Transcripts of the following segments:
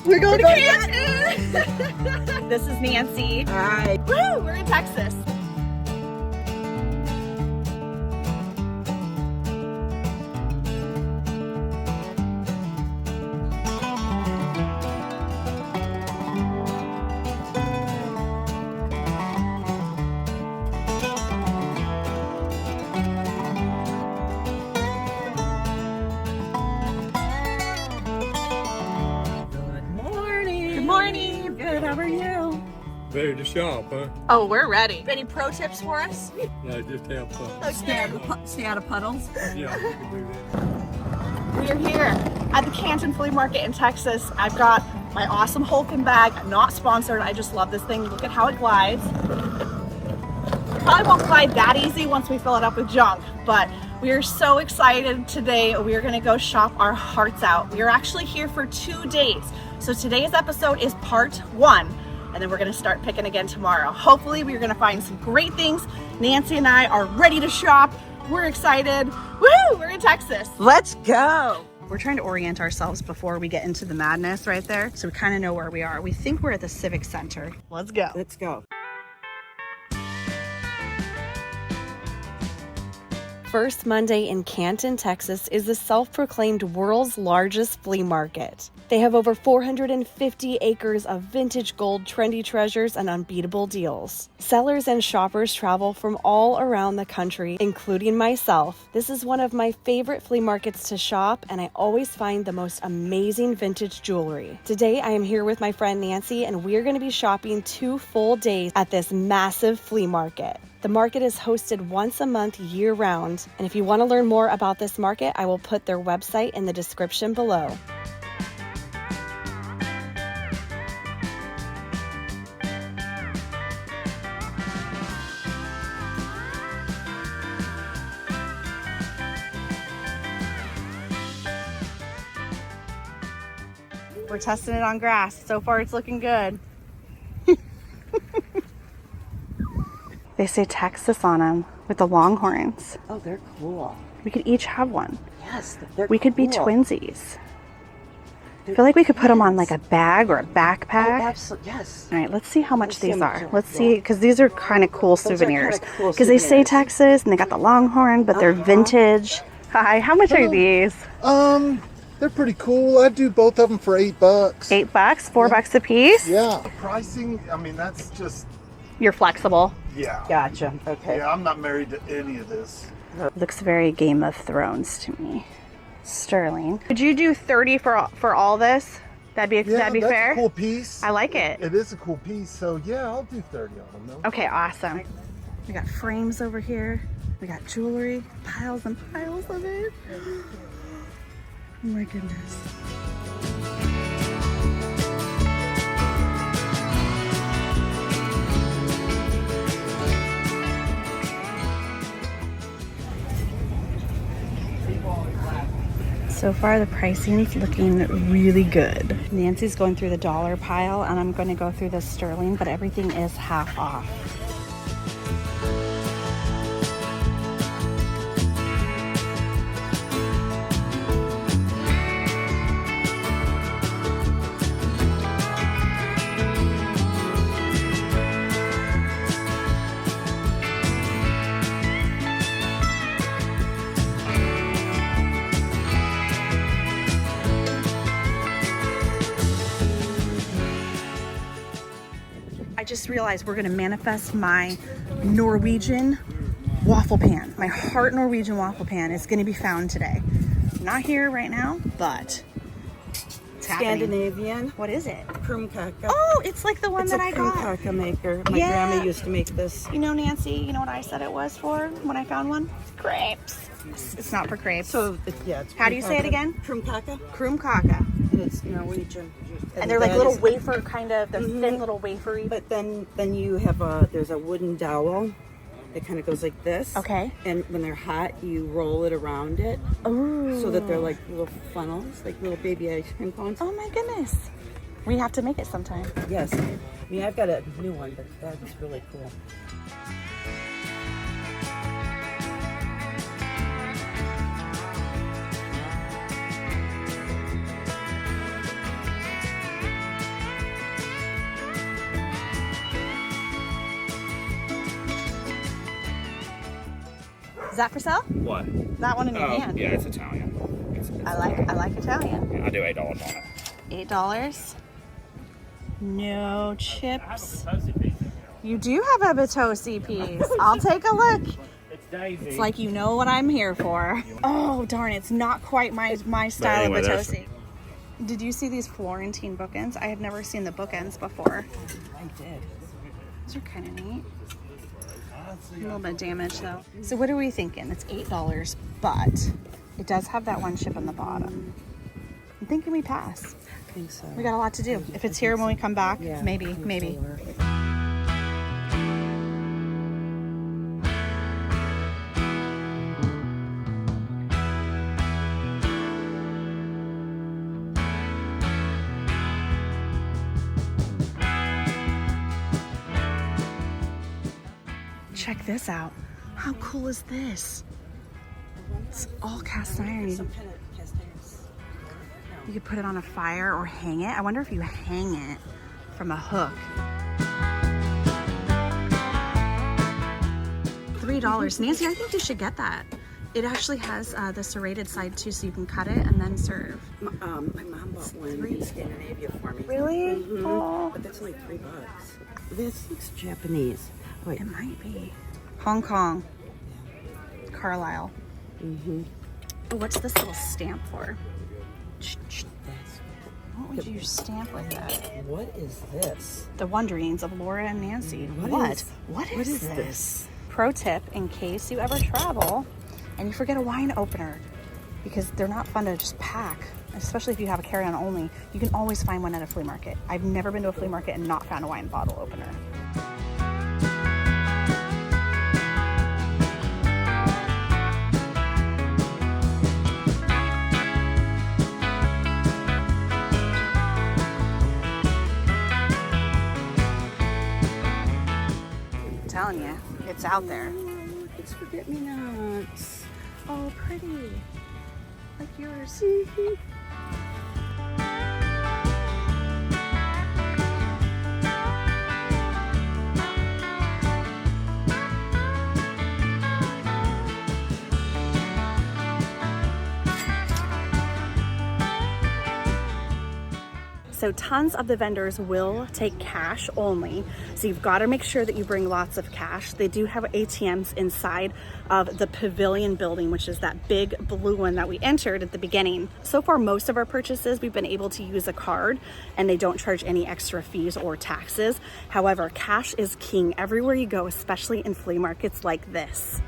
We're going to Canton! This is Nancy. Hi. Woo! We're in Texas. Good morning. Good, how are you? Ready to shop, huh? Oh, we're ready. Any pro tips for us? No, just have fun. Stay out of puddles. Yeah, we can do that. We are here at the Canton Flea Market in Texas. I've got my awesome Holcomb bag. Not sponsored. I just love this thing. Look at how it glides. Probably won't glide that easy once we fill it up with junk, but we are so excited today. We are going to go shop our hearts out. We are actually here for 2 days. So today's episode is part 1, and then we're going to start picking again tomorrow. Hopefully we're going to find some great things. Nancy and I are ready to shop. We're excited. Woo! We're in Texas. Let's go. We're trying to orient ourselves before we get into the madness right there, so we kind of know where we are. We think we're at the Civic Center. Let's go. Let's go. First Monday in Canton, Texas is the self-proclaimed world's largest flea market. They have over 450 acres of vintage gold, trendy treasures, and unbeatable deals. Sellers and shoppers travel from all around the country, including myself. This is one of my favorite flea markets to shop, and I always find the most amazing vintage jewelry. Today, I am here with my friend Nancy, and we're going to be shopping 2 full days at this massive flea market. The market is hosted once a month year-round, and if you want to learn more about this market, I will put their website in the description below. We're testing it on grass. So far, it's looking good. They say Texas on them with the longhorns. Oh, they're cool. We could each have one. Yes, they're We could be cool. twinsies. I feel like we could put them on like a bag or a backpack. Oh, absolutely. Yes. All right, let's see how much Let's see these how much are. they Let's are. see, because these are kind of cool Those are souvenirs. kinda cool Because they say souvenirs. Texas and they got the longhorn, but they're vintage. Hi, how much are these? They're pretty cool. I do both of them for $8. $8, $4 a piece. Yeah. Pricing, I mean, that's just, You're flexible. yeah. Gotcha. Okay. Yeah, I'm not married to any of this. Looks very Game of Thrones to me. Sterling. Could you do 30 for all this? That'd be Yeah, that'd be that's fair. a cool piece. I like it. It is a cool piece, so yeah, I'll do 30 on them though. Okay, awesome. We got frames over here. We got jewelry, piles and piles of it. Oh my goodness. So far the pricing is looking really good. Nancy's going through the dollar pile and I'm going to go through the sterling, but everything is half off. I just realized we're gonna manifest my Norwegian waffle pan. My heart Norwegian waffle pan is gonna be found today. Not here right now, but it's happening. Scandinavian. What is it? Krumkaka. Oh, it's like the one It's that a I got. krumkaka maker. My Yeah. grandma used to make this. You know, Nancy, you know what I said it was for when I found one? Crepes. It's not for crepes. So, it's How do you say it again? Krumkaka. Krumkaka. And it's Norwegian. And they're like that little is- wafer kind of, they're Mhm. thin little wafery. But then you have there's a wooden dowel that kind of goes like this. Okay. And when they're hot, you roll it around it Ooh. so that they're like little funnels, like little baby ice cream cones. Oh my goodness. We have to make it sometime. Yes. I mean, I've got a new one, but that's really cool. Is that for sale? What? That one in your Oh, hand. yeah, it's Italian. It's I like Italian. Yeah, I do $8 on it. $8. No chips. You do have a Batosi piece. I'll take a look. It's Daisy. It's like you know what I'm here for. Oh darn, it's not quite my style anyway, of there's- Batosi. Did you see these Florentine bookends? I have never seen the bookends before. I did. These are kind of neat. A little bit of damage though. So what are we thinking? It's $8, but it does have that one chip on the bottom. I'm thinking we pass. I think so. We got a lot to do. If it's here when we come back, Yeah, maybe. Check this out. How cool is this? It's all cast iron. Some kind of cast irons. You could put it on a fire or hang it. I wonder if you hang it from a hook. $3. Nancy, I think you should get that. It actually has the serrated side too, so you can cut it and then serve. My mom bought one in Scandinavia for me. Really? Mhm. Oh. But that's only $3. This looks Japanese. Wait. It might be. Hong Kong. Carlisle. Mm-hmm. Oh, what's this little stamp for? That's, What would you stamp with that? what is this? The Wonderings of Laura and Nancy. What is What is this? this? Pro tip, in case you ever travel and you forget a wine opener, because they're not fun to just pack, especially if you have a carry-on only, you can always find one at a flea market. I've never been to a flea market and not found a wine bottle opener. I'm telling you, it's out there. Oh, it's forget-me-nots. Oh, pretty. Like yours. So tons of the vendors will take cash only. So you've got to make sure that you bring lots of cash. They do have ATMs inside of the pavilion building, which is that big blue one that we entered at the beginning. So far, most of our purchases, we've been able to use a card and they don't charge any extra fees or taxes. However, cash is king everywhere you go, especially in flea markets like this.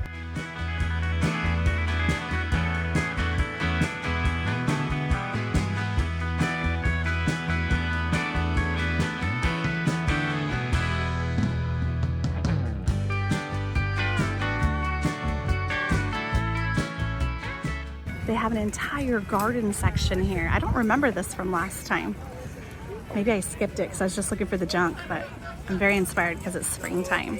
They have an entire garden section here. I don't remember this from last time. Maybe I skipped it because I was just looking for the junk, but I'm very inspired because it's springtime.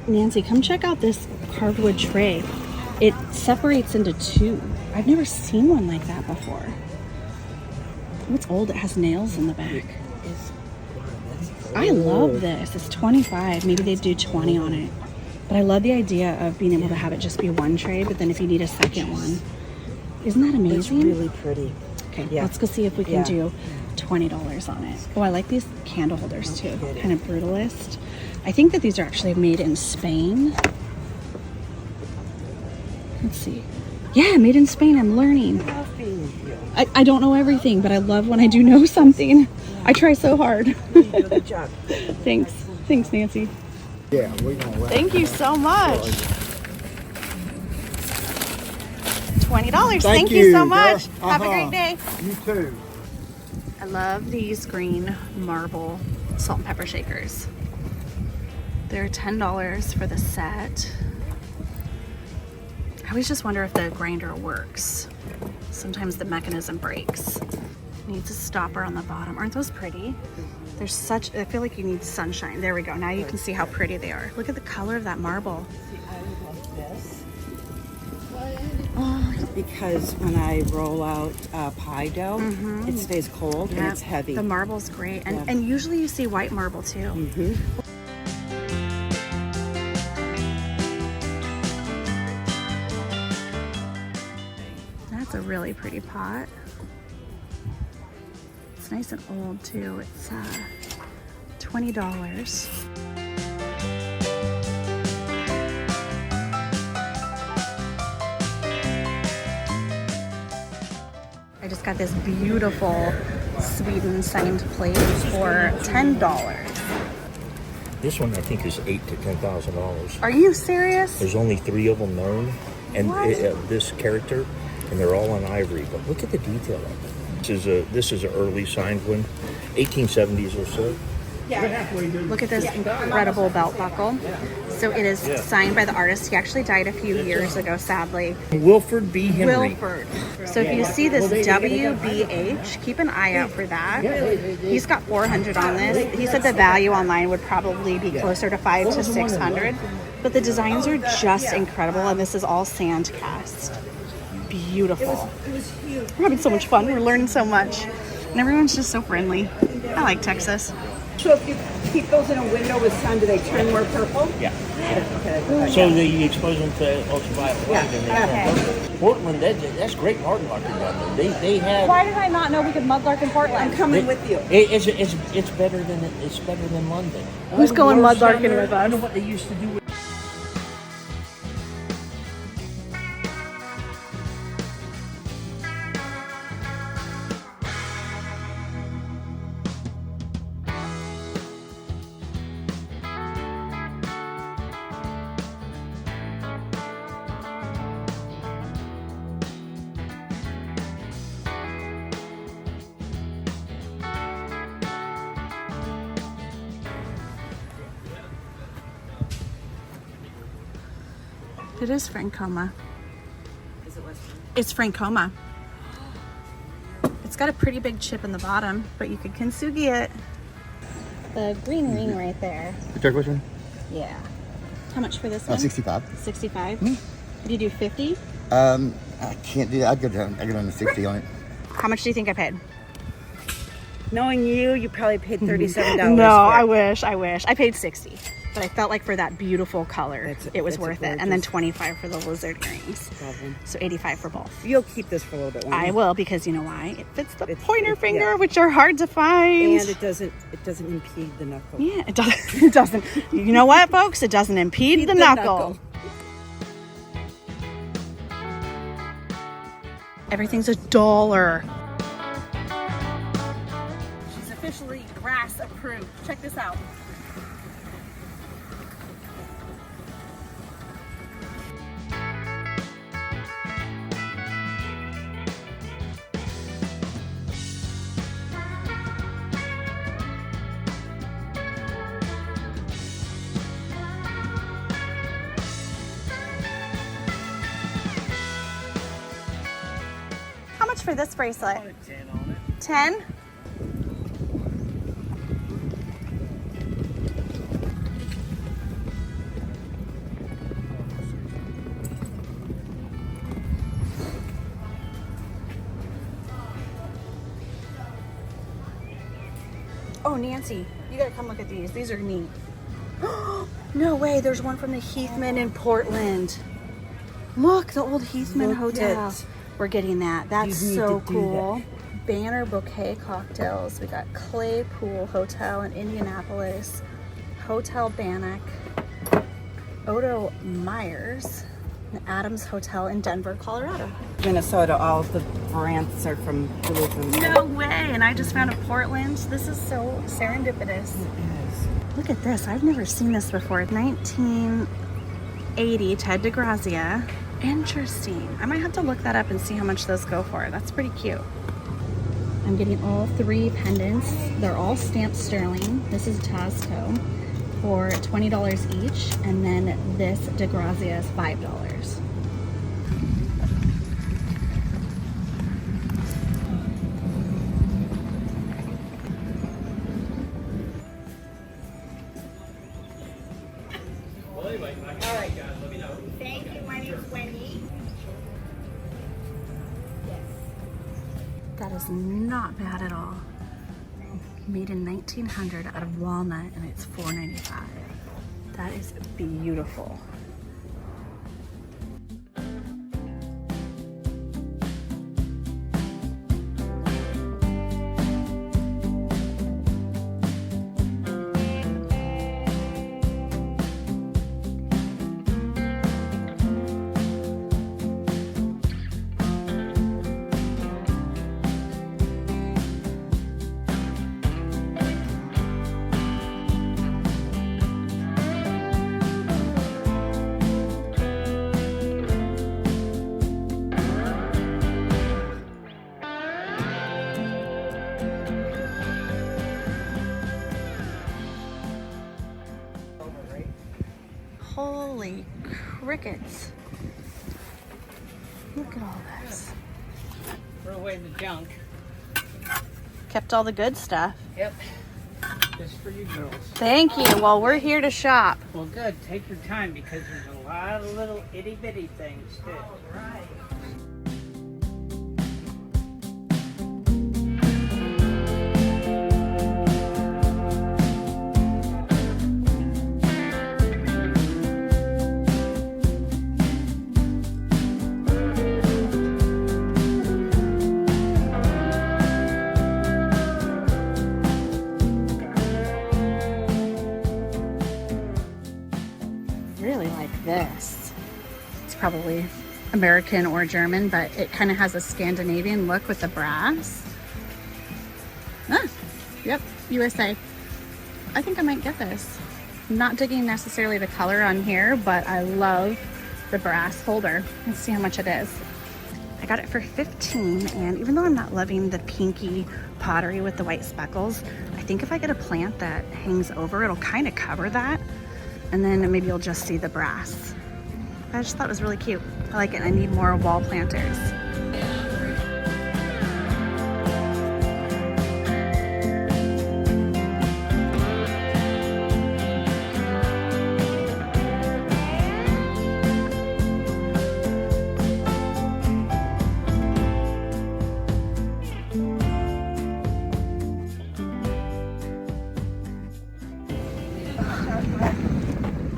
Nancy, come check out this carved wood tray. It separates into two. I've never seen one like that before. Oh, it's old. It has nails in the back. I love this. It's $25. Maybe they do 20 on it. But I love the idea of being able to have it just be one tray, but then if you need a second one. Isn't that amazing? It's really pretty. Okay, Yeah. let's go see if we can do $20 on it. Oh, I like these candle holders too. Kind of brutalist. I think that these are actually made in Spain. Let's see. Yeah, made in Spain. I'm learning. I don't know everything, but I love when I do know something. I try so hard. Good job. Thanks. Thanks, Nancy. Yeah, we're gonna wrap Thank you so much. $20. Thank you so much. girl. Have a great day. You too. I love these green marble salt and pepper shakers. They're $10 for the set. I always just wonder if the grinder works. Sometimes the mechanism breaks. Needs a stopper on the bottom. Aren't those pretty? There's such, I feel like you need sunshine. There we go. Now you can see how pretty they are. Look at the color of that marble. See, I would like this. Oh, Because when I roll out pie dough, it stays cold and it's heavy. The marble's great. And, Yeah. and usually you see white marble too. That's a really pretty pot. It's nice and old too. It's $20. I just got this beautiful Sweden signed plate for $10. This one I think is $8,000 to $10,000. Are you serious? There's only 3 of them known, and this character, and they're all on ivory. But look at the detail of it. This is an early signed one, 1870s or so. Look at this incredible belt buckle. So it is signed by the artist. He actually died a few years ago, sadly. Wilford B. Henry. Wilford. So if you see this WBH, keep an eye out for that. He's got 400 on this. He said the value online would probably be closer to 500 to 600. But the designs are just incredible, and this is all sand cast. Beautiful. We're having so much fun. We're learning so much. And everyone's just so friendly. I like Texas. So if you keep those in a window with sun, do they turn more purple? Yeah. Okay. So you expose them to ultraviolet light, and they turn purple. Portland, that's great mudlarking down there. They have. Why did I not know we could mudlark in Portland? I'm coming with you. It's better than London. Who's going mudlarking Summer, with I know us? what they used to do. With It is Francoma. Is it Western? It's Francoma. It's got a pretty big chip in the bottom, but you could kintsugi it. The green ring right there. The turquoise one? Yeah. How much for this one? 65. 65. Could you do 50? I can't do that. I'd go down to 60 on it. How much do you think I paid? Knowing you, you probably paid $37. No, for I it. wish. I paid 60. But I felt like for that beautiful color, it was that's worth it. And then gorgeous. 25 for the lizard earrings. Problem. So 85 for both. You'll keep this for a little bit. won't I you? will, because you know why? It fits the It's- pointer it- finger, yeah. which are hard to find. And it doesn't impede the knuckle. Yeah, it doesn't. It doesn't. You know what, folks? It doesn't impede the knuckle. Everything's $1. She's officially grass approved. Check this out. How much for this bracelet? 10 on it. 10? Oh, Nancy, you gotta come look at these. These are neat. No way, there's one from the Heathman in Portland. Look, the old Heathman Look Hotel. at- We're getting that. That's You need so to do cool. Banner Bouquet Cocktails. We got Clay Pool Hotel in Indianapolis. Hotel Bannock. Odo Myers. And Adams Hotel in Denver, Colorado. Minnesota, all the brands are from Duluth. No way. And I just found a Portland. This is so serendipitous. Look at this. I've never seen this before. 1980 Ted DeGrazia. Interesting. I might have to look that up and see how much those go for. That's pretty cute. I'm getting all 3 pendants. They're all stamped sterling. This is Tasco for $20 each, and then this De Grazia is $5. Thank you. My name is Wendy. That is not bad at all. Made in 1900 out of walnut, and it's $4.95. That is beautiful. Holy crickets. Look at all this. Throw away the junk. Kept all the good stuff. Yep. Just for you girls. Thank you. Well, we're here to shop. Well, good. Take your time because there's a lot of little itty bitty things too. Right. Really like this. It's probably American or German, but it kind of has a Scandinavian look with the brass. Ah, yep, USA. I think I might get this. I'm not digging necessarily the color on here, but I love the brass holder. Let's see how much it is. I got it for $15, and even though I'm not loving the pinky pottery with the white speckles, I think if I get a plant that hangs over, it'll kind of cover that. And then maybe you'll just see the brass. I just thought it was really cute. I like it. I need more wall planters.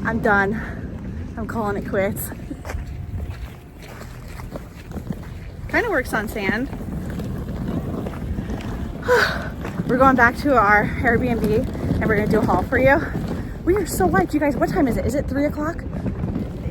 I'm done. I'm calling it quits. Kind of works on sand. We're going back to our Airbnb and we're gonna do a haul for you. We are so wiped, you guys. What time is it? Is it 3 o'clock?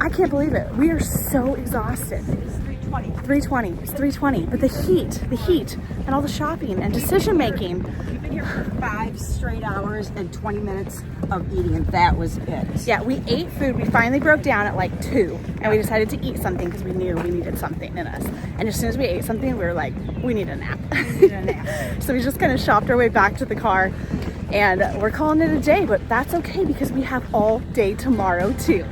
I can't believe it. We are so exhausted. It's 3:20. 3:20. It's 3:20. But the heat, and all the shopping and decision making. We've been here for 5 straight hours and 20 minutes of eating, and that was it. Yeah, we ate food. We finally broke down at like 2, and we decided to eat something because we knew we needed something in us. And as soon as we ate something, we were like, we need a nap. So we just kind of shopped our way back to the car, and we're calling it a day, but that's okay because we have all day tomorrow too.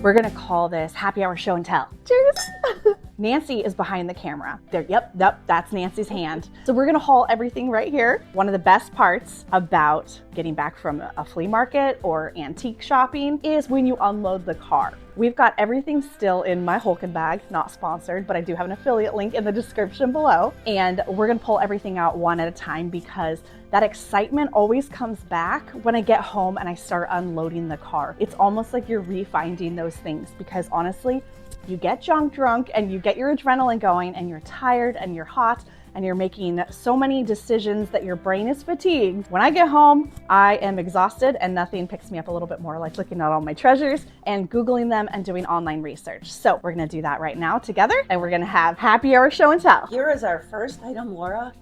We're gonna call this happy hour show and tell. Cheers. Nancy is behind the camera. There, yep, that's Nancy's hand. So we're gonna haul everything right here. One of the best parts about getting back from a flea market or antique shopping is when you unload the car. We've got everything still in my Holken bag, not sponsored, but I do have an affiliate link in the description below. And we're gonna pull everything out one at a time because that excitement always comes back when I get home and I start unloading the car. It's almost like you're refinding those things because honestly, you get junk drunk and you get your adrenaline going and you're tired and you're hot and you're making so many decisions that your brain is fatigued. When I get home, I am exhausted and nothing picks me up a little bit more like looking at all my treasures and Googling them and doing online research. So we're gonna do that right now together and we're gonna have happy hour show and tell. Here is our first item, Laura.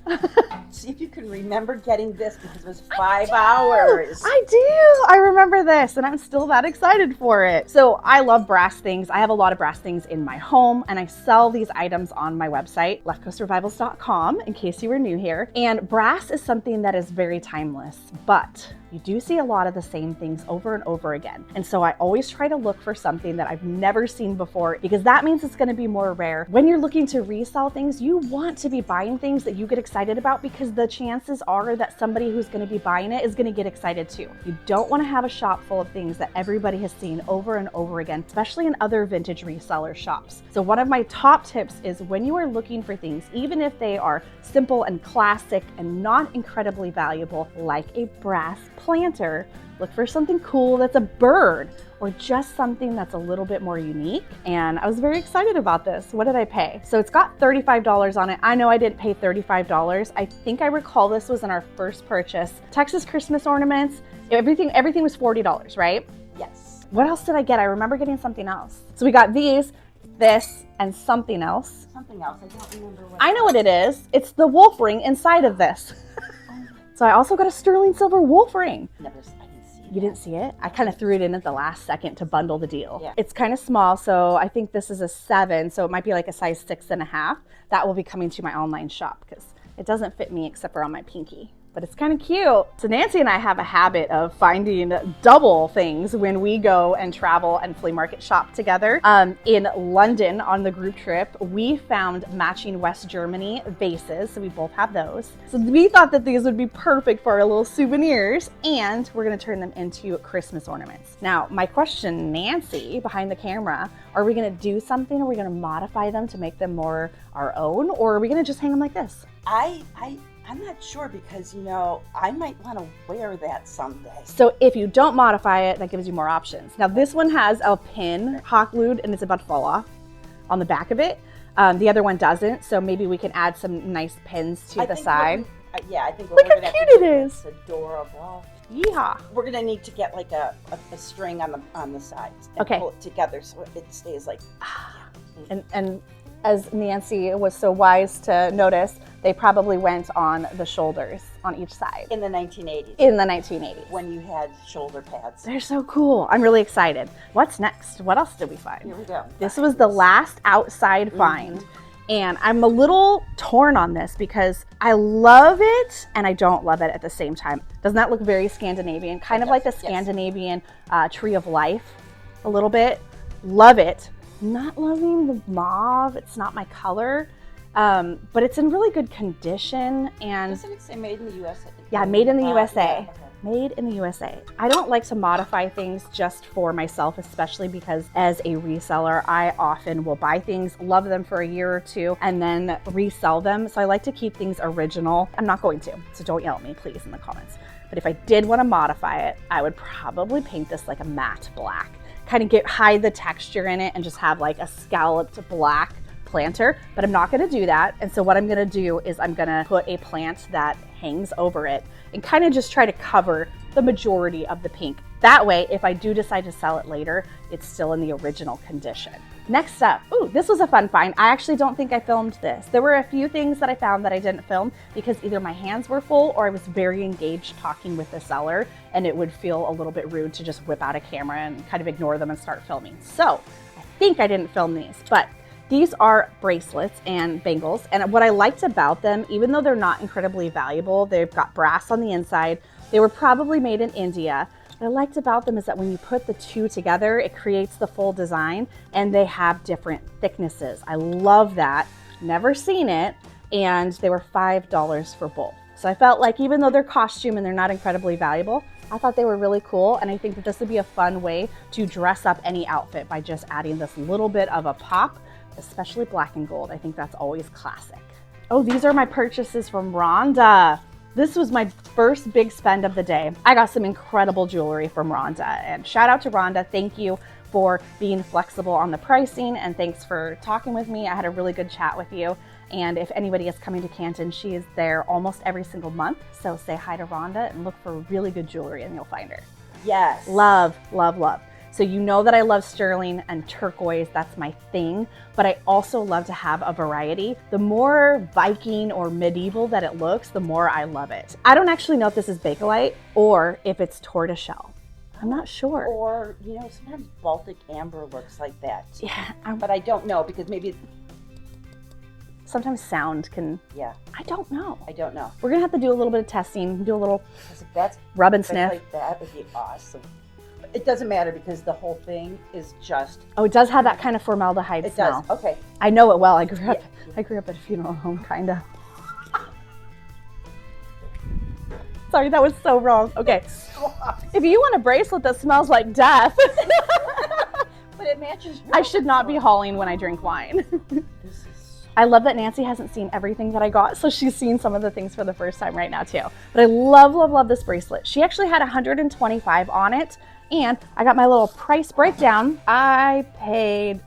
See if you can remember getting this because it was 5 hours. I do. I remember this and I'm still that excited for it. So I love brass things. I have a lot of brass things in my home and I sell these items on my website, leftcoastrevivals.com, in case you were new here. And brass is something that is very timeless, but you do see a lot of the same things over and over again. And so I always try to look for something that I've never seen before because that means it's gonna be more rare. When you're looking to resell things, you want to be buying things that you get excited about because the chances are that somebody who's gonna be buying it is gonna get excited too. You don't wanna have a shop full of things that everybody has seen over and over again, especially in other vintage reseller shops. So one of my top tips is when you are looking for things, even if they are simple and classic and not incredibly valuable, like a brass planter, look for something cool that's a bird or just something that's a little bit more unique. And I was very excited about this. What did I pay? So it's got $35 on it. I know I didn't pay $35. I think I recall this was in our first purchase. Texas Christmas ornaments, everything was $40, right? Yes. What else did I get? I remember getting something else. So we got these, this, and something else. Something else. I don't remember what. I know what it is. It's the wolf ring inside of this. So I also got a sterling silver wolf ring. I didn't see it. You didn't see it? I kind of threw it in at the last second to bundle the deal. Yeah. It's kind of small, so I think this is a 7, so it might be like a size 6.5. That will be coming to my online shop because it doesn't fit me except for on my pinky. But it's kind of cute. So Nancy and I have a habit of finding double things when we go and travel and flea market shop together. In London on the group trip, we found matching West Germany vases. So we both have those. So we thought that these would be perfect for our little souvenirs and we're gonna turn them into Christmas ornaments. Now, my question, Nancy, behind the camera, are we gonna do something? Are we gonna modify them to make them more our own? Or are we gonna just hang them like this? I'm not sure because, I might want to wear that someday. So if you don't modify it, that gives you more options. Now this one has a pin hot glued and it's about to fall off on the back of it. The other one doesn't, so maybe we can add some nice pins to the side. I think Look how cute it is. It's adorable. Yeehaw. We're gonna need to get like a string on the sides and Okay. pull it together so it stays like. And as Nancy was so wise to notice, they probably went on the shoulders on each side. In the 1980s. In the 1980s. When you had shoulder pads. They're so cool. I'm really excited. What's next? What else did we find? Here we go. This was the last outside find. And I'm a little torn on this because I love it and I don't love it at the same time. Doesn't that look very Scandinavian? Kind of like the Scandinavian tree of life a little bit. Love it. Not loving the mauve. It's not my color. But it's in really good condition. And Doesn't it say made in the USA? yeah, made in the USA. Yeah, okay. Made in the USA. I don't like to modify things just for myself, especially because as a reseller, I often will buy things, love them for a year or two, and then resell them. So I like to keep things original. I'm not going to, so don't yell at me, please, in the comments. But if I did want to modify it, I would probably paint this like a matte black. Kind of hide the texture in it and just have like a scalloped black planter, but I'm not gonna do that. And so what I'm gonna do is I'm gonna put a plant that hangs over it and kind of just try to cover the majority of the pink. That way, if I do decide to sell it later, it's still in the original condition. Next up, ooh, this was a fun find. I actually don't think I filmed this. There were a few things that I found that I didn't film because either my hands were full or I was very engaged talking with the seller and it would feel a little bit rude to just whip out a camera and kind of ignore them and start filming. So I think I didn't film these, but these are bracelets and bangles. And what I liked about them, even though they're not incredibly valuable, they've got brass on the inside. They were probably made in India. What I liked about them is that when you put the two together, it creates the full design and they have different thicknesses. I love that. Never seen it. And they were $5 for both. So I felt like even though they're costume and they're not incredibly valuable, I thought they were really cool. And I think that this would be a fun way to dress up any outfit by just adding this little bit of a pop, especially black and gold. I think that's always classic. Oh, these are my purchases from Rhonda. This was my first big spend of the day. I got some incredible jewelry from Rhonda, and shout out to Rhonda. Thank you for being flexible on the pricing and thanks for talking with me. I had a really good chat with you. And if anybody is coming to Canton, she is there almost every single month. So say hi to Rhonda and look for really good jewelry and you'll find her. Yes. Love, love, love. So you know that I love sterling and turquoise, that's my thing, but I also love to have a variety. The more Viking or medieval that it looks, the more I love it. I don't actually know if this is Bakelite or if it's tortoiseshell. I'm not sure. Or, you know, sometimes Baltic amber looks like that. Yeah, But I don't know because maybe, sometimes sound can, yeah, I don't know. I don't know. We're gonna have to do a little bit of testing, do a little Because if that's rub and things sniff. like that would be awesome. It doesn't matter because the whole thing is just, Oh, it does have that kind of formaldehyde it smell. does. Okay. I know it well. I grew up at a funeral home, kinda. Sorry, that was so wrong. Okay. If you want a bracelet that smells like death, But it matches. I should not be hauling when I drink wine. This is I love that Nancy hasn't seen everything that I got, so she's seen some of the things for the first time right now too. But I love, love, love this bracelet. She actually had 125 on it, and I got my little price breakdown. I paid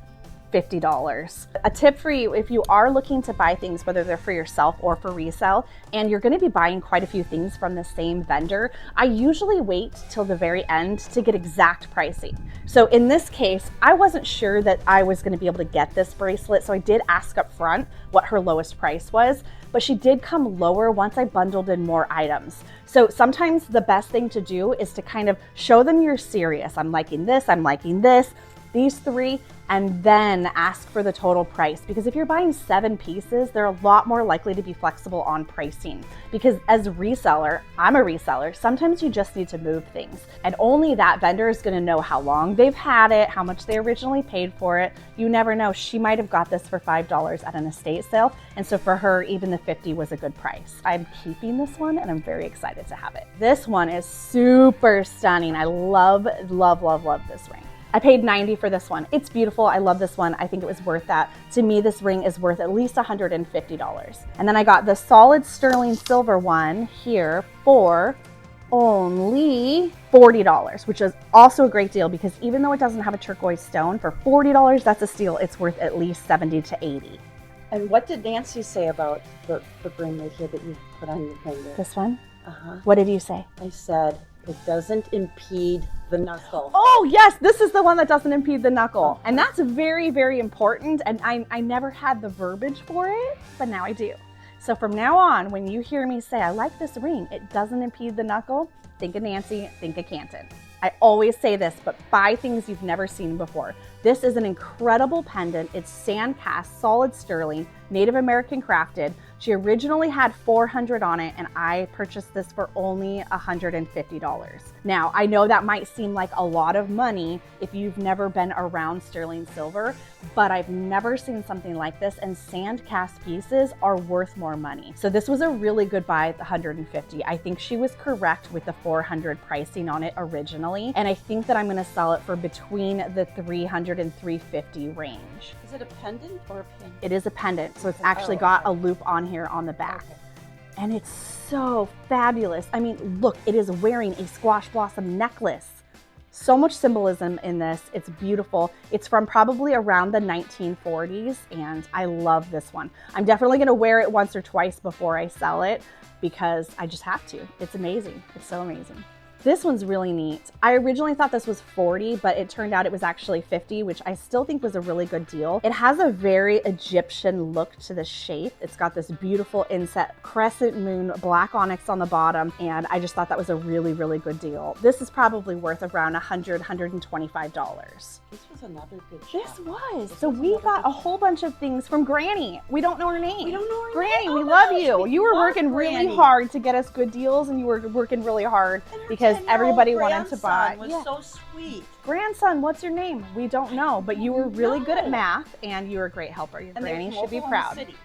$50. A tip for you, if you are looking to buy things, whether they're for yourself or for resale, and you're gonna be buying quite a few things from the same vendor, I usually wait till the very end to get exact pricing. So in this case, I wasn't sure that I was gonna be able to get this bracelet, so I did ask up front what her lowest price was, but she did come lower once I bundled in more items. So sometimes the best thing to do is to kind of show them you're serious. I'm liking this, these three, and then ask for the total price. Because if you're buying 7 pieces, they're a lot more likely to be flexible on pricing. Because as a reseller, I'm a reseller, sometimes you just need to move things. And only that vendor is gonna know how long they've had it, how much they originally paid for it. You never know, she might have got this for $5 at an estate sale. And so for her, even the 50 was a good price. I'm keeping this one and I'm very excited to have it. This one is super stunning. I love, love, love, love this ring. I paid $90 for this one. It's beautiful. I love this one. I think it was worth that. To me, this ring is worth at least $150. And then I got the solid sterling silver one here for only $40, which is also a great deal because even though it doesn't have a turquoise stone, for $40, that's a steal. It's worth at least $70 to $80. And what did Nancy say about the ring right here that you put on your finger? This one? Uh-huh. What did you say? I said it doesn't impede the knuckle. Oh yes, this is the one that doesn't impede the knuckle. And that's very, very important. And I never had the verbiage for it, but now I do. So from now on, when you hear me say, I like this ring, it doesn't impede the knuckle, think of Nancy, think of Canton. I always say this, but buy things you've never seen before. This is an incredible pendant. It's sand cast, solid sterling, Native American crafted. She originally had 400 on it and I purchased this for only $150. Now, I know that might seem like a lot of money if you've never been around sterling silver, but I've never seen something like this, and sand cast pieces are worth more money. So this was a really good buy at the $150. I think she was correct with the $400 pricing on it originally, and I think that I'm gonna sell it for between the $300 and $350 range. Is it a pendant or a pin? It is a pendant, so it's actually got a loop on here on the back. Okay. And it's so fabulous. I mean, look, it is wearing a squash blossom necklace. So much symbolism in this. It's beautiful. It's from probably around the 1940s, and I love this one. I'm definitely gonna wear it once or twice before I sell it because I just have to. It's amazing. It's so amazing. This one's really neat. I originally thought this was $40, but it turned out it was actually $50, which I still think was a really good deal. It has a very Egyptian look to the shape. It's got this beautiful inset crescent moon, black onyx on the bottom, and I just thought that was a really, really good deal. This is probably worth around $100, $125. This was another good shop. This was. This So was we another got good a whole bunch of things from Granny. We don't know her name. We don't know her Granny, name. we Oh, love gosh, you. we You were love working really Granny. hard to get us good deals, and you were working really hard because everybody wanted to buy. Was Yeah. so sweet. Grandson, what's your name? We don't know, but you were really good at No. math and you were a great helper. Your And they granny were should be local in the proud. city.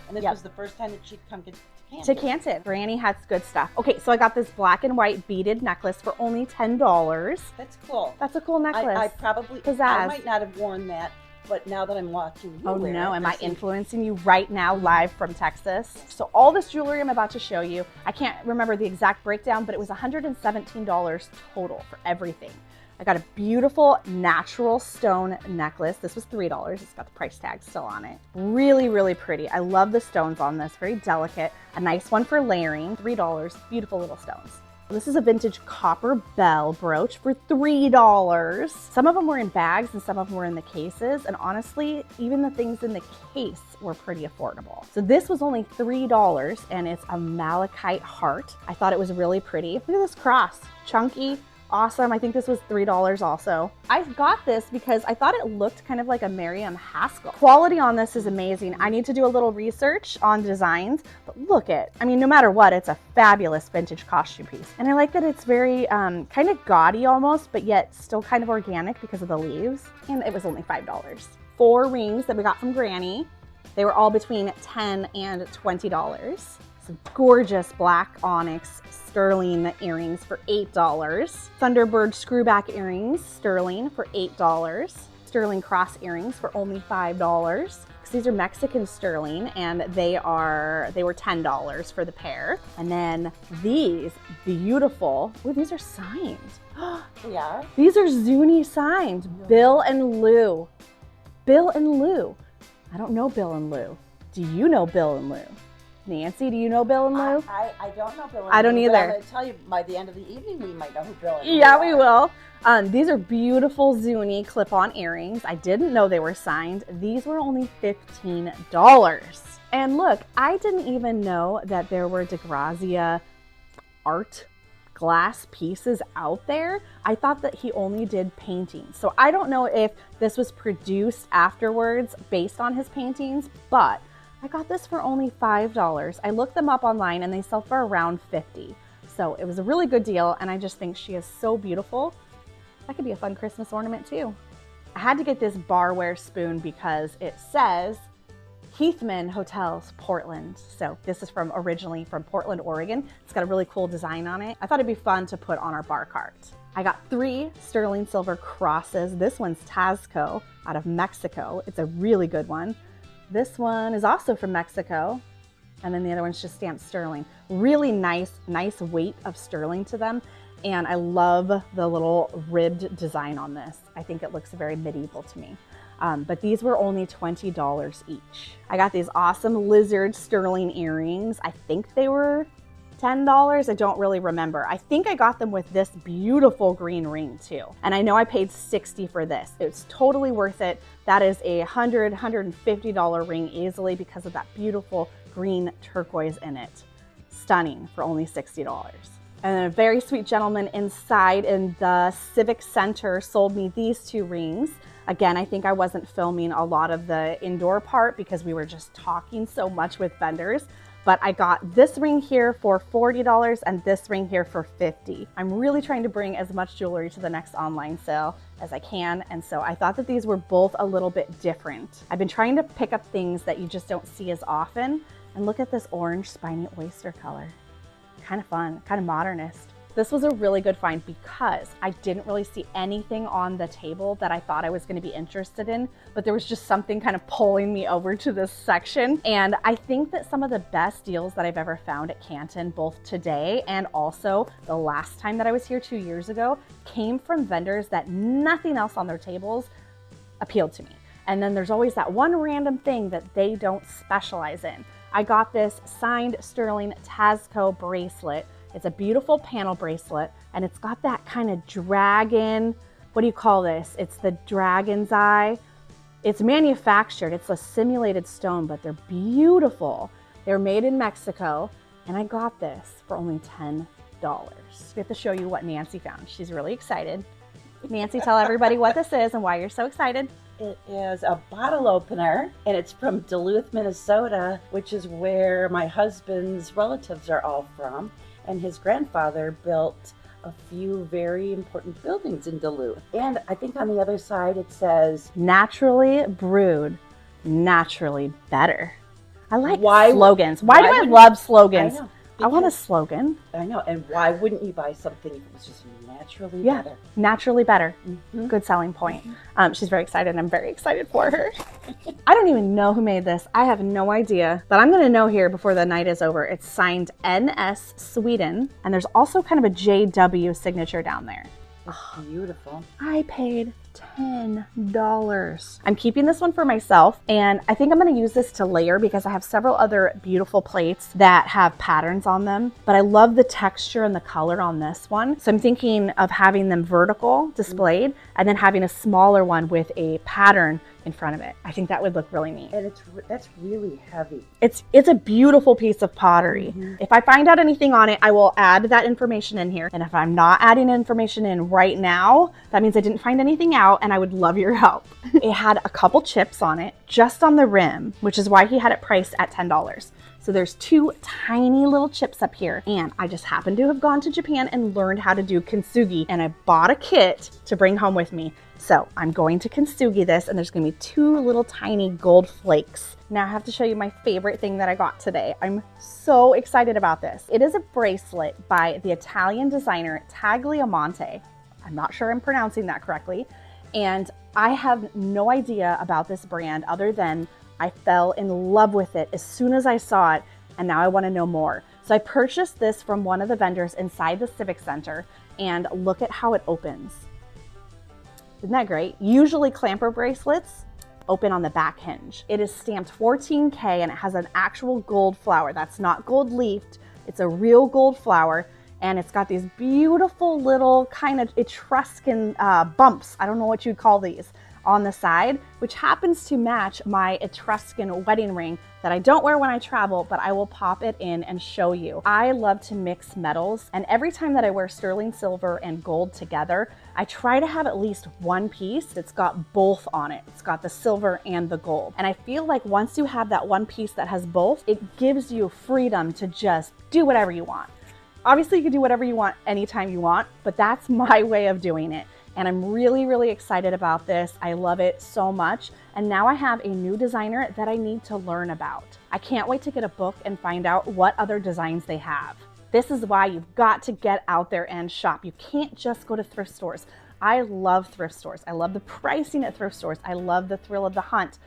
And this Yep. was the first time that she'd come to To Canton. Canton. Granny has good stuff. Okay, so I got this black and white beaded necklace for only $10. That's cool. That's a cool necklace. I probably, Pizzazz. I might not have worn that, but now that I'm watching you Oh wear no, it, am I think, influencing you right now live from Texas? So all this jewelry I'm about to show you, I can't remember the exact breakdown, but it was $117 total for everything. I got a beautiful natural stone necklace. This was $3. It's got the price tag still on it. Really, really pretty. I love the stones on this. Very delicate. A nice one for layering. $3. Beautiful little stones. This is a vintage copper bell brooch for $3. Some of them were in bags and some of them were in the cases. And honestly, even the things in the case were pretty affordable. So this was only $3 and it's a malachite heart. I thought it was really pretty. Look at this cross, chunky. Awesome. I think this was $3 also. I got this because I thought it looked kind of like a Miriam Haskell. Quality on this is amazing. I need to do a little research on designs, but look at, I mean, no matter what, it's a fabulous vintage costume piece. And I like that it's very kind of gaudy almost, but yet still kind of organic because of the leaves. And it was only $5. 4 rings that we got from Granny. They were all between $10 and $20. Some gorgeous black onyx sterling earrings for $8. Thunderbird screwback earrings, sterling, for $8. Sterling cross earrings for only $5. These are Mexican sterling and they were $10 for the pair. And then these beautiful, oh, these are signed. Yeah. These are Zuni signed. Bill and Lou. Bill and Lou. I don't know Bill and Lou. Do you know Bill and Lou? Nancy, do you know Bill and Lou? I don't know Bill and Lou. I don't either. I'm going to tell you, by the end of the evening, we might know who Bill and Lou Yeah, are. we will. These are beautiful Zuni clip-on earrings. I didn't know they were signed. These were only $15. And look, I didn't even know that there were DeGrazia art glass pieces out there. I thought that he only did paintings. So I don't know if this was produced afterwards based on his paintings, but I got this for only $5. I looked them up online and they sell for around $50. So it was a really good deal and I just think she is so beautiful. That could be a fun Christmas ornament too. I had to get this barware spoon because it says Heathman Hotels, Portland. So this is originally from Portland, Oregon. It's got a really cool design on it. I thought it'd be fun to put on our bar cart. I got 3 sterling silver crosses. This one's Tazco out of Mexico. It's a really good one. This one is also from Mexico. And then the other one's just stamped sterling. Really nice weight of sterling to them. And I love the little ribbed design on this. I think it looks very medieval to me. But these were only $20 each. I got these awesome lizard sterling earrings. I think they were $10. I don't really remember. I think I got them with this beautiful green ring too. And I know I paid $60 for this. It's totally worth it. That is a $150 ring easily because of that beautiful green turquoise in it. Stunning for only $60. And a very sweet gentleman inside in the Civic Center sold me these 2 rings. Again, I think I wasn't filming a lot of the indoor part because we were just talking so much with vendors. But I got this ring here for $40 and this ring here for $50. I'm really trying to bring as much jewelry to the next online sale as I can. And so I thought that these were both a little bit different. I've been trying to pick up things that you just don't see as often. And look at this orange spiny oyster color. Kind of fun, kind of modernist. This was a really good find because I didn't really see anything on the table that I thought I was going to be interested in, but there was just something kind of pulling me over to this section. And I think that some of the best deals that I've ever found at Canton, both today and also the last time that I was here 2 years ago, came from vendors that nothing else on their tables appealed to me. And then there's always that one random thing that they don't specialize in. I got this signed sterling Tazco bracelet. It's a beautiful panel bracelet and it's got that kind of dragon, what do you call this? It's the dragon's eye. It's manufactured, it's a simulated stone, but they're beautiful. They're made in Mexico and I got this for only $10. We have to show you what Nancy found. She's really excited. Nancy, tell everybody what this is and why you're so excited. It is a bottle opener, and it's from Duluth, Minnesota, which is where my husband's relatives are all from. And his grandfather built a few very important buildings in Duluth. And I think on the other side it says, naturally brewed, naturally better. I like Why- slogans. why Why do I would- love slogans? I know, I want a because- slogan. I know, and why wouldn't you buy something if it was just naturally Yeah, better? naturally better. Mhm. Good selling point. She's very excited and I'm very excited for her. I don't even know who made this. I have no idea, but I'm gonna know here before the night is over. It's signed NS Sweden, and there's also kind of a JW signature down there. It's beautiful. I paid $10. I'm keeping this one for myself, and I think I'm going to use this to layer because I have several other beautiful plates that have patterns on them, but I love the texture and the color on this one. So I'm thinking of having them vertical displayed and then having a smaller one with a pattern in front of it. I think that would look really neat. And that's really heavy. It's a beautiful piece of pottery. If I find out anything on it, I will add that information in here. And if I'm not adding information in right now, that means I didn't find anything out, and I would love your help. It had a couple chips on it, just on the rim, which is why he had it priced at $10. So there's 2 tiny little chips up here, and I just happened to have gone to Japan and learned how to do kintsugi, and I bought a kit to bring home with me. So I'm going to kintsugi this, and there's gonna be 2 little tiny gold flakes. Now I have to show you my favorite thing that I got today. I'm so excited about this. It is a bracelet by the Italian designer Tagliamonte. I'm not sure I'm pronouncing that correctly. And I have no idea about this brand other than I fell in love with it as soon as I saw it, and now I want to know more. So I purchased this from one of the vendors inside the Civic Center, and look at how it opens. Isn't that great? Usually clamper bracelets open on the back hinge. It is stamped 14K and it has an actual gold flower. That's not gold leafed, it's a real gold flower. And it's got these beautiful little kind of Etruscan bumps. I don't know what you'd call these on the side, which happens to match my Etruscan wedding ring that I don't wear when I travel, but I will pop it in and show you. I love to mix metals, and every time that I wear sterling silver and gold together, I try to have at least one piece that's got both on it. It's got the silver and the gold. And I feel like once you have that one piece that has both, it gives you freedom to just do whatever you want. Obviously, you can do whatever you want anytime you want, but that's my way of doing it. And I'm really, really excited about this. I love it so much. And now I have a new designer that I need to learn about. I can't wait to get a book and find out what other designs they have. This is why you've got to get out there and shop. You can't just go to thrift stores. I love thrift stores. I love the pricing at thrift stores. I love the thrill of the hunt.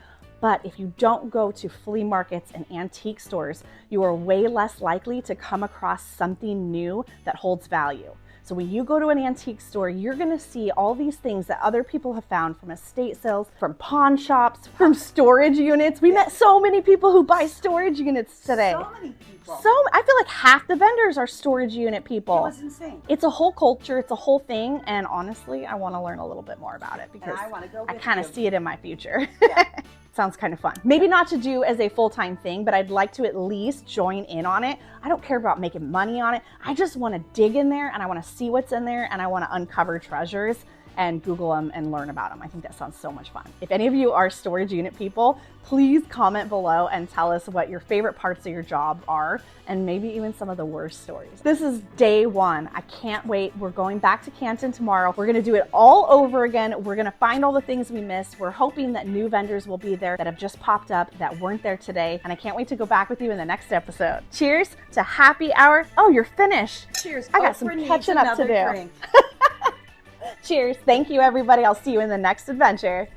But if you don't go to flea markets and antique stores, you are way less likely to come across something new that holds value. So when you go to an antique store, you're gonna see all these things that other people have found from estate sales, from pawn shops, from storage units. We met so many people who buy storage units today. So many people. I feel like half the vendors are storage unit people. It was insane. It's a whole culture, it's a whole thing, and honestly, I wanna learn a little bit more about it because I wanna go I with kind of you. see it in my future. Yeah. Sounds kind of fun. Maybe not to do as a full-time thing, but I'd like to at least join in on it. I don't care about making money on it. I just want to dig in there and I want to see what's in there and I want to uncover treasures and Google them and learn about them. I think that sounds so much fun. If any of you are storage unit people, please comment below and tell us what your favorite parts of your job are and maybe even some of the worst stories. This is day 1. I can't wait. We're going back to Canton tomorrow. We're gonna do it all over again. We're gonna find all the things we missed. We're hoping that new vendors will be there that have just popped up that weren't there today. And I can't wait to go back with you in the next episode. Cheers to happy hour. Oh, you're finished. Cheers. I got some Oprah needs catching up to another do. drink. Cheers. Thank you, everybody. I'll see you in the next adventure.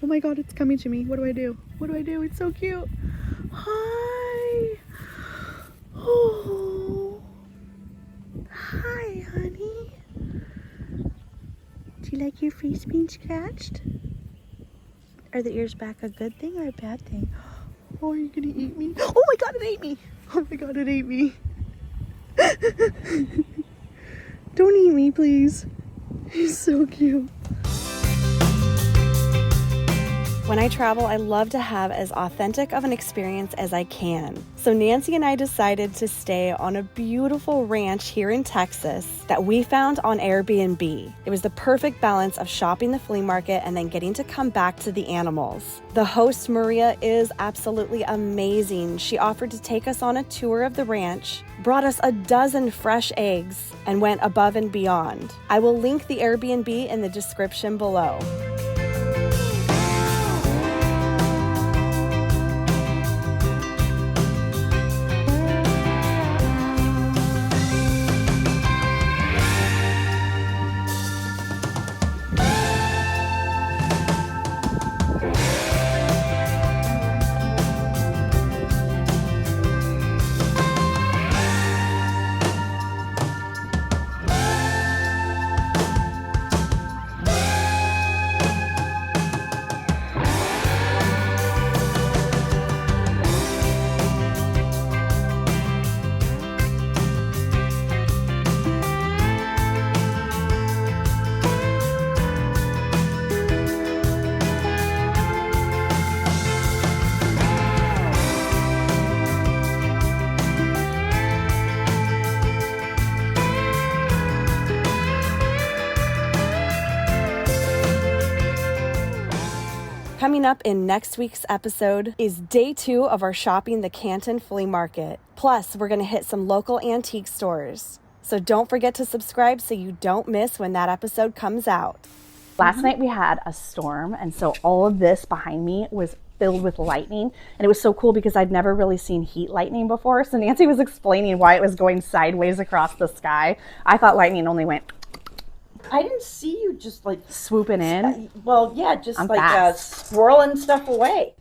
Oh my God, it's coming to me. What do I do? What do I do? It's so cute. Hi. Oh. Hi, honey. Do you like your face being scratched? Are the ears back a good thing or a bad thing? Oh, are you gonna eat me? Oh my God, it ate me. Oh my God, it ate me. Don't eat me, please. He's so cute. When I travel, I love to have as authentic of an experience as I can. So Nancy and I decided to stay on a beautiful ranch here in Texas that we found on Airbnb. It was the perfect balance of shopping the flea market and then getting to come back to the animals. The host, Maria, is absolutely amazing. She offered to take us on a tour of the ranch, brought us a dozen fresh eggs, and went above and beyond. I will link the Airbnb in the description below. Coming up in next week's episode is day 2 of our Shopping the Canton Flea Market. Plus, we're going to hit some local antique stores. So don't forget to subscribe so you don't miss when that episode comes out. Last night we had a storm, and so all of this behind me was filled with lightning, and it was so cool because I'd never really seen heat lightning before. So Nancy was explaining why it was going sideways across the sky. I thought lightning only went. I didn't see you just like Swooping in. Well, yeah, just I'm like fast. swirling stuff away.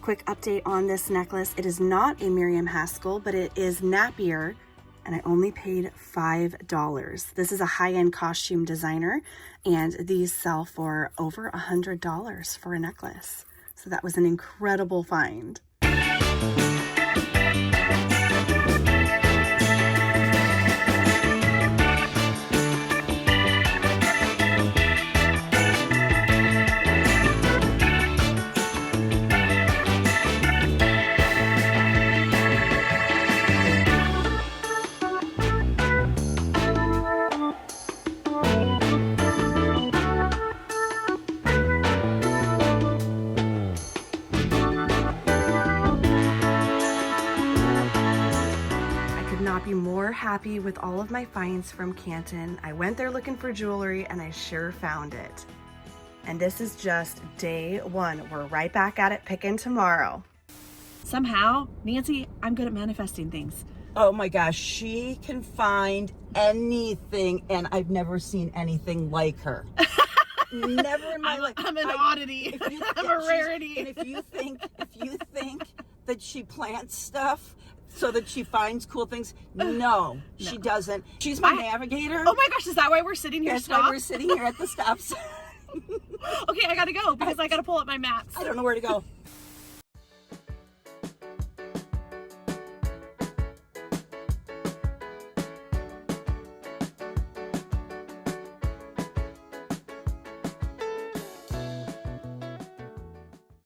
Quick update on this necklace. It is not a Miriam Haskell, but it is Napier, and I only paid $5. This is a high-end costume designer, and these sell for over $100 for a necklace. So that was an incredible find. Be more happy with all of my finds from Canton. I went there looking for jewelry and I sure found it. And this is just day 1. We're right back at it picking tomorrow. Somehow, Nancy, I'm good at manifesting things. Oh my gosh, she can find anything, and I've never seen anything like her. Never in my life. I'm an oddity. I'm a rarity. And if you think that she plants stuff so that she finds cool things, no, she doesn't. She's my navigator. Oh my gosh, is that why we're sitting here? That's why we're sitting here at the stop sign. Okay, I gotta go because I gotta pull up my maps. I don't know where to go.